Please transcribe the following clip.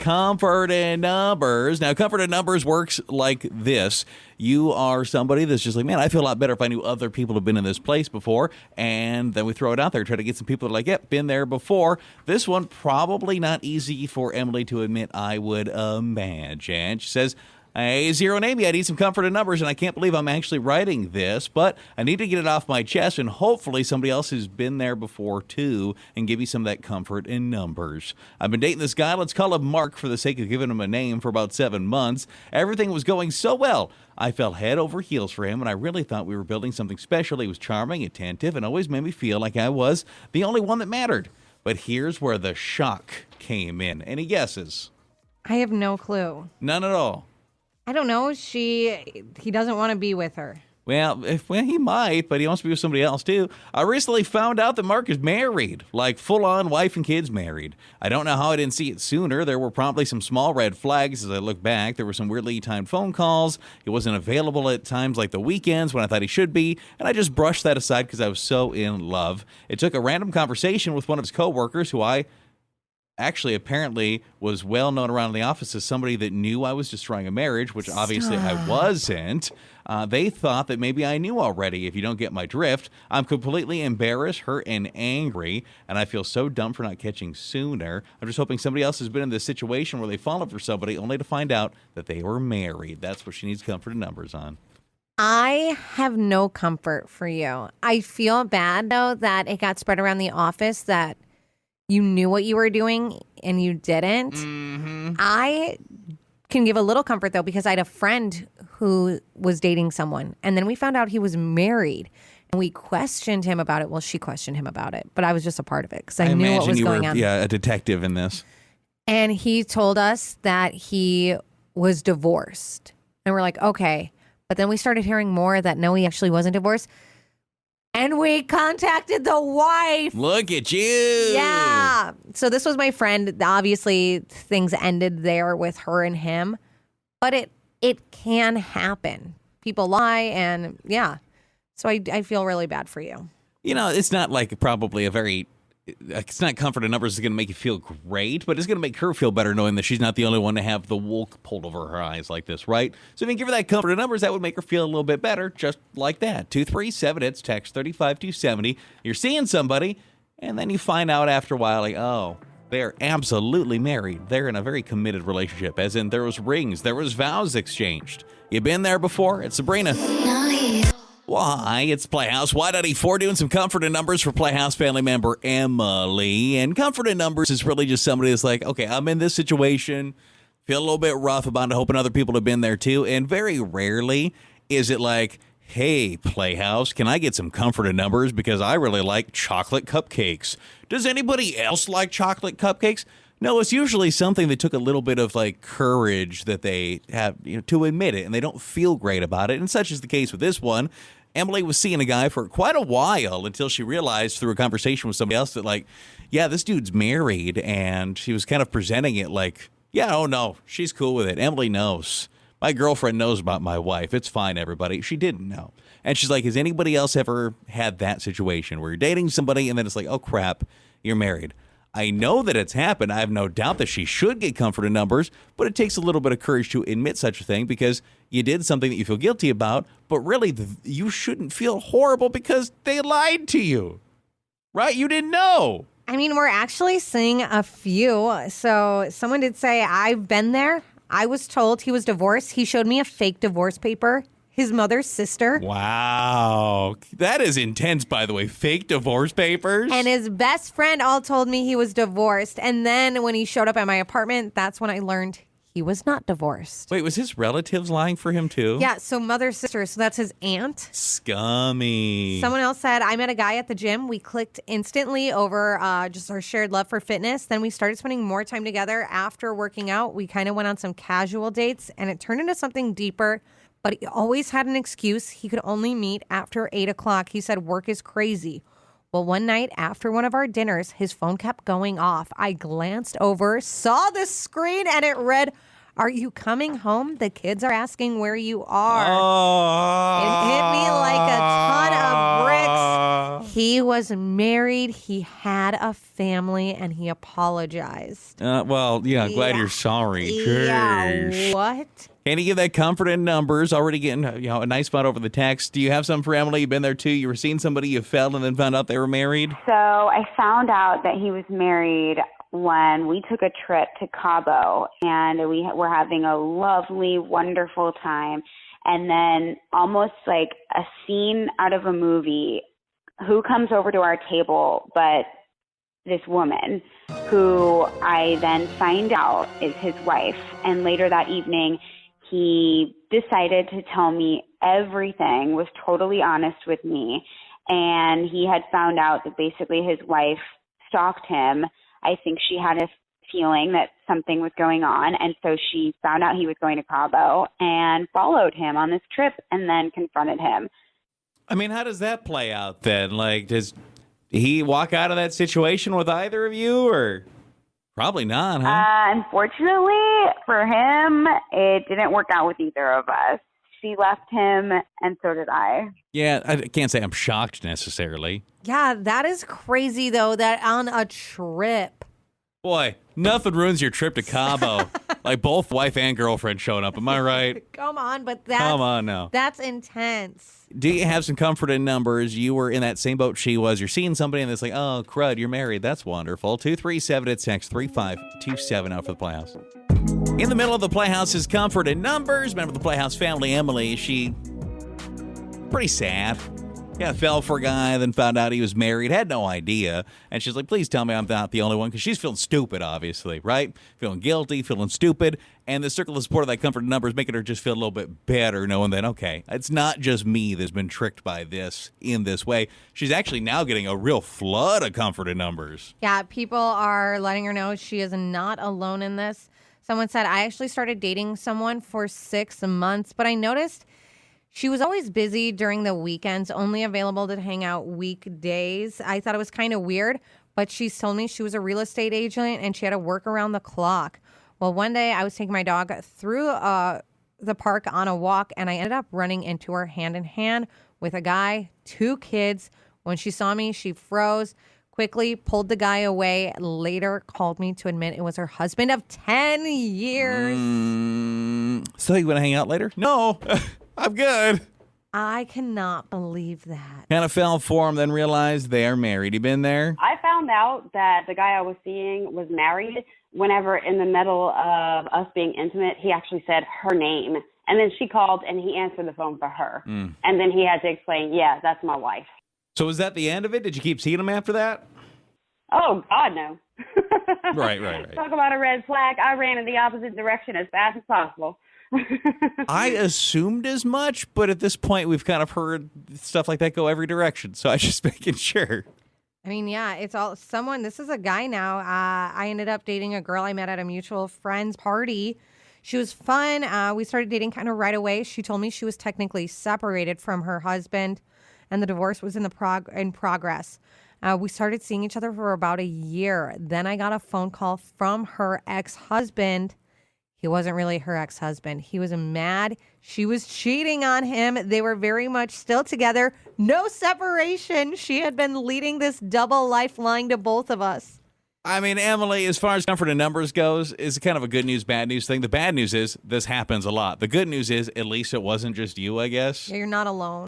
Comfort in Numbers. Now, Comfort in Numbers works like this. You are somebody that's just like, man, I feel a lot better if I knew other people have been in this place before. And then we throw it out there, try to get some people that are like, yep, been there before. This one, probably not easy for Emily to admit, I would imagine. She says, hey, Zero and Amy, I need some comfort in numbers, and I can't believe I'm actually writing this, but I need to get it off my chest, and hopefully somebody else has been there before, too, and give me some of that comfort in numbers. I've been dating this guy, let's call him Mark for the sake of giving him a name, for about 7 months. Everything was going so well. I fell head over heels for him, and I really thought we were building something special. He was charming, attentive, and always made me feel like I was the only one that mattered. But here's where the shock came in. Any guesses? I have no clue. None at all. I don't know. He doesn't want to be with her. Well, he might, but he wants to be with somebody else, too. I recently found out that Mark is married, like full-on wife and kids married. I don't know how I didn't see it sooner. There were probably some small red flags as I look back. There were some weirdly timed phone calls. He wasn't available at times like the weekends when I thought he should be, and I just brushed that aside because I was so in love. It took a random conversation with one of his coworkers who I actually apparently was well known around the office as somebody that knew I was destroying a marriage, which obviously I wasn't. They thought that maybe I knew already, if you don't get my drift. I'm completely embarrassed, hurt, and angry, and I feel so dumb for not catching sooner. I'm just hoping somebody else has been in this situation where they've fallen for somebody only to find out that they were married. That's what she needs comfort and numbers on. I have no comfort for you. I feel bad, though, that it got spread around the office that you knew what you were doing and you didn't. Mm-hmm. I can give a little comfort, though, because I had a friend who was dating someone, and then we found out he was married, and we questioned him about it. Well, she questioned him about it, but I was just a part of it because I knew what was going on. Yeah, a detective in this. And he told us that he was divorced. And we're like, okay. But then we started hearing more that no, he actually wasn't divorced. And we contacted the wife. Look at you. Yeah. So this was my friend. Obviously, things ended there with her and him. But it can happen. People lie, and yeah. So I feel really bad for you. You know, it's not like probably a very... It's not comfort in numbers is going to make you feel great, but it's going to make her feel better knowing that she's not the only one to have the wool pulled over her eyes like this, right? So if you give her that comfort in numbers, that would make her feel a little bit better, just like that. 237, it's text 35270. You're seeing somebody, and then you find out after a while, like, oh, they're absolutely married. They're in a very committed relationship, as in there was rings, there was vows exchanged. You been there before? It's Sabrina. Nice. Why? It's Playhouse. Y.E4 doing some comfort in numbers for Playhouse family member Emily. And comfort in numbers is really just somebody that's like, okay, I'm in this situation, feel a little bit rough about it, hoping other people have been there too. And very rarely is it like, hey, Playhouse, can I get some comfort in numbers because I really like chocolate cupcakes? Does anybody else like chocolate cupcakes? No, it's usually something that took a little bit of like courage that they have, to admit it, and they don't feel great about it. And such is the case with this one. Emily was seeing a guy for quite a while until she realized through a conversation with somebody else that, like, yeah, this dude's married, and she was kind of presenting it like, yeah, oh no, she's cool with it. Emily knows. My girlfriend knows about my wife. It's fine, everybody. She didn't know. And she's like, has anybody else ever had that situation where you're dating somebody and then it's like, oh crap, you're married? I know that it's happened. I have no doubt that she should get comfort in numbers, but it takes a little bit of courage to admit such a thing because you did something that you feel guilty about, but really you shouldn't feel horrible because they lied to you, right? You didn't know. I mean, we're actually seeing a few. So someone did say, I've been there. I was told he was divorced. He showed me a fake divorce paper. His mother's sister. Wow. That is intense, by the way. Fake divorce papers. And his best friend all told me he was divorced. And then when he showed up at my apartment, that's when I learned he was not divorced. Wait, was his relatives lying for him too? Yeah, so mother's sister. So that's his aunt. Scummy. Someone else said, I met a guy at the gym. We clicked instantly over just our shared love for fitness. Then we started spending more time together after working out. We kind of went on some casual dates, and it turned into something deeper. But he always had an excuse. He could only meet after 8 o'clock. He said work is crazy. Well, one night after one of our dinners, his phone kept going off. I glanced over, saw the screen, and it read, Are you coming home? The kids are asking where you are. Oh. It hit me like a ton of bricks. He was married. He had a family, and he apologized. Well, yeah, I'm glad you're sorry. Yeah, Jeez. what? Can you give that comfort in numbers? Already getting a nice spot over the text. Do you have some for Emily? You've been there too. You were seeing somebody, you fell, and then found out they were married. So I found out that he was married when we took a trip to Cabo, and we were having a lovely, wonderful time. And then almost like a scene out of a movie, who comes over to our table but this woman who I then find out is his wife. And later that evening, he decided to tell me everything, was totally honest with me. And he had found out that basically his wife stalked him. I think she had a feeling that something was going on. And so she found out he was going to Cabo and followed him on this trip and then confronted him. I mean, how does that play out then? Like, does he walk out of that situation with either of you, or probably not, huh? Unfortunately for him, it didn't work out with either of us. She left him, and so did I. Yeah, I can't say I'm shocked necessarily. Yeah, that is crazy, though, that on a trip. Boy, nothing ruins your trip to Cabo. Like both wife and girlfriend showing up. Am I right? Come on, but that's, Come on now. That's intense. Do you have some comfort in numbers? You were in that same boat she was. You're seeing somebody and it's like, oh, crud, you're married. That's wonderful. 237 at text 3527 out for the Playhouse. In the middle of the Playhouse is comfort in numbers. Member of the Playhouse family, Emily, she pretty sad. Yeah, fell for a guy, then found out he was married, had no idea. And she's like, please tell me I'm not the only one, because she's feeling stupid, obviously, right? Feeling guilty, feeling stupid. And the circle of support of that comfort in numbers making her just feel a little bit better, knowing that, okay, it's not just me that's been tricked by this in this way. She's actually now getting a real flood of comfort in numbers. Yeah, people are letting her know she is not alone in this. Someone said, I actually started dating someone for 6 months, but I noticed she was always busy during the weekends, only available to hang out weekdays. I thought it was kind of weird, but she told me she was a real estate agent and she had to work around the clock. Well, one day I was taking my dog through the park on a walk, and I ended up running into her hand in hand with a guy, 2 kids. When she saw me, she froze, quickly pulled the guy away, later called me to admit it was her husband of 10 years. So you want to hang out later? No. I'm good. I cannot believe that. Kind of fell for him, then realized they are married. You been there? I found out that the guy I was seeing was married whenever in the middle of us being intimate, he actually said her name. And then she called and he answered the phone for her. And then he had to explain, yeah, that's my wife. So was that the end of it? Did you keep seeing him after that? Oh, God, no. Right. Talk about a red flag. I ran in the opposite direction as fast as possible. I assumed as much, but at this point, we've kind of heard stuff like that go every direction. So I was just making sure. I mean, yeah, it's all someone. This is a guy now. I ended up dating a girl I met at a mutual friend's party. She was fun. We started dating kind of right away. She told me she was technically separated from her husband, and the divorce was in progress. We started seeing each other for about a year. Then I got a phone call from her ex-husband. He wasn't really her ex-husband. He was mad. She was cheating on him. They were very much still together. No separation. She had been leading this double life, lying to both of us. I mean, Emily, as far as comfort in numbers goes, is kind of a good news, bad news thing. The bad news is this happens a lot. The good news is at least it wasn't just you, I guess. You're not alone.